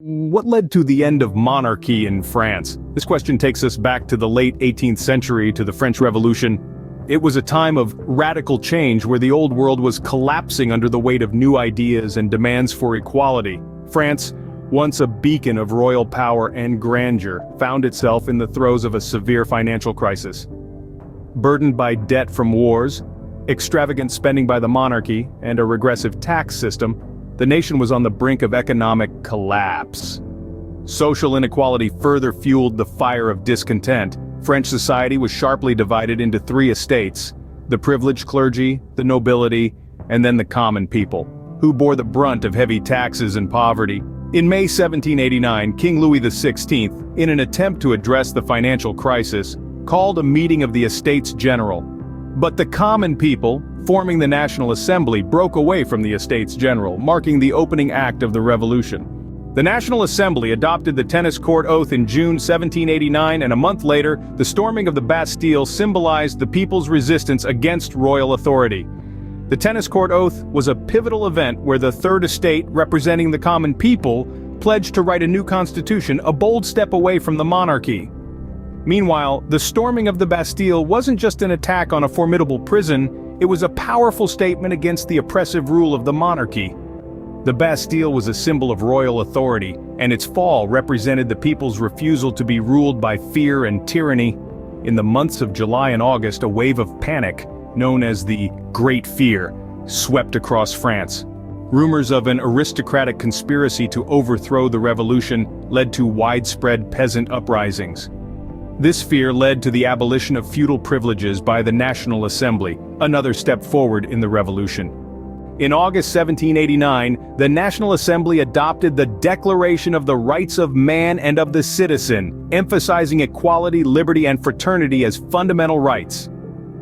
What led to the end of monarchy in France? This question takes us back to the late 18th century, to the French Revolution. It was a time of radical change where the old world was collapsing under the weight of new ideas and demands for equality. France, once a beacon of royal power and grandeur, found itself in the throes of a severe financial crisis. Burdened by debt from wars, extravagant spending by the monarchy, and a regressive tax system, the nation was on the brink of economic collapse. Social inequality further fueled the fire of discontent. French society was sharply divided into three estates: the privileged clergy, the nobility, and then the common people, who bore the brunt of heavy taxes and poverty. In May 1789, King Louis XVI, in an attempt to address the financial crisis, called a meeting of the Estates General. But the common people, forming the National Assembly, broke away from the Estates General, marking the opening act of the revolution. The National Assembly adopted the Tennis Court Oath in June 1789, and a month later, the storming of the Bastille symbolized the people's resistance against royal authority. The Tennis Court Oath was a pivotal event where the Third Estate, representing the common people, pledged to write a new constitution, a bold step away from the monarchy. Meanwhile, the storming of the Bastille wasn't just an attack on a formidable prison, it was a powerful statement against the oppressive rule of the monarchy. The Bastille was a symbol of royal authority, and its fall represented the people's refusal to be ruled by fear and tyranny. In the months of July and August, a wave of panic, known as the Great Fear, swept across France. Rumors of an aristocratic conspiracy to overthrow the revolution led to widespread peasant uprisings. This fear led to the abolition of feudal privileges by the National Assembly, another step forward in the revolution. In August 1789, the National Assembly adopted the Declaration of the Rights of Man and of the Citizen, emphasizing equality, liberty, and fraternity as fundamental rights.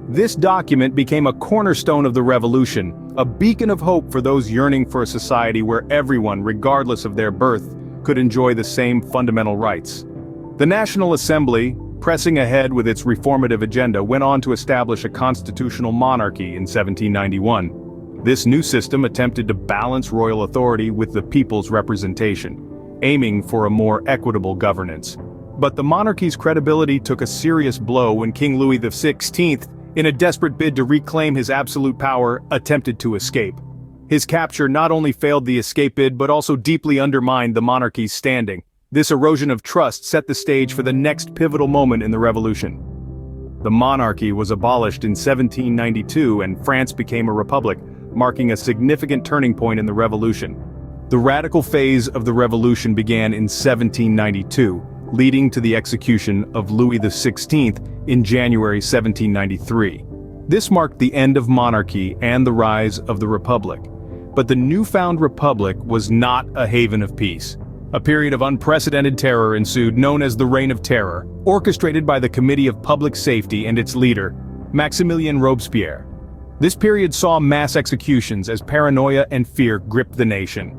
This document became a cornerstone of the revolution, a beacon of hope for those yearning for a society where everyone, regardless of their birth, could enjoy the same fundamental rights. The National Assembly, pressing ahead with its reformative agenda, went on to establish a constitutional monarchy in 1791. This new system attempted to balance royal authority with the people's representation, aiming for a more equitable governance. But the monarchy's credibility took a serious blow when King Louis XVI, in a desperate bid to reclaim his absolute power, attempted to escape. His capture not only failed the escape bid but also deeply undermined the monarchy's standing. This erosion of trust set the stage for the next pivotal moment in the revolution. The monarchy was abolished in 1792 and France became a republic, marking a significant turning point in the revolution. The radical phase of the revolution began in 1792, leading to the execution of Louis XVI in January 1793. This marked the end of monarchy and the rise of the republic. But the newfound republic was not a haven of peace. A period of unprecedented terror ensued, known as the Reign of Terror, orchestrated by the Committee of Public Safety and its leader, Maximilien Robespierre. This period saw mass executions as paranoia and fear gripped the nation.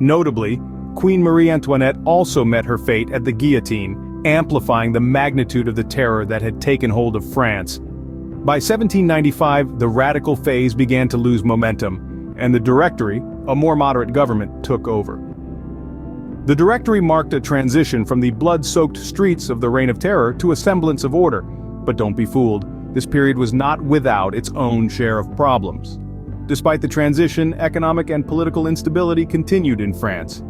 Notably, Queen Marie Antoinette also met her fate at the guillotine, amplifying the magnitude of the terror that had taken hold of France. By 1795, the radical phase began to lose momentum, and the Directory, a more moderate government, took over. The Directory marked a transition from the blood-soaked streets of the Reign of Terror to a semblance of order. But don't be fooled, this period was not without its own share of problems. Despite the transition, economic and political instability continued in France.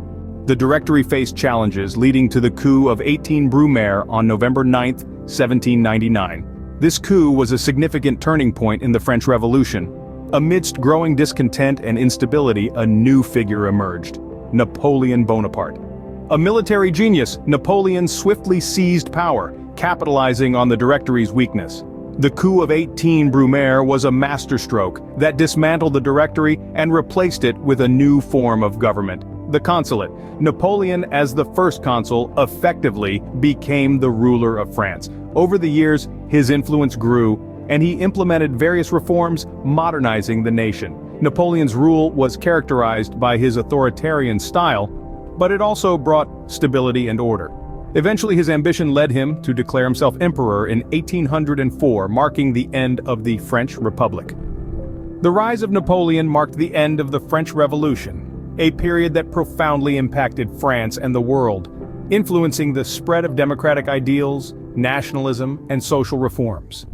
The Directory faced challenges, leading to the coup of 18 Brumaire on November 9, 1799. This coup was a significant turning point in the French Revolution. Amidst growing discontent and instability, a new figure emerged: Napoleon Bonaparte. A military genius, Napoleon swiftly seized power, capitalizing on the Directory's weakness. The coup of 18 Brumaire was a masterstroke that dismantled the Directory and replaced it with a new form of government: the consulate. Napoleon, as the first consul, effectively became the ruler of France. Over the years, his influence grew, and he implemented various reforms, modernizing the nation. Napoleon's rule was characterized by his authoritarian style, but it also brought stability and order. Eventually, his ambition led him to declare himself emperor in 1804, marking the end of the French Republic. The rise of Napoleon marked the end of the French Revolution. a period that profoundly impacted France and the world, influencing the spread of democratic ideals, nationalism, and social reforms.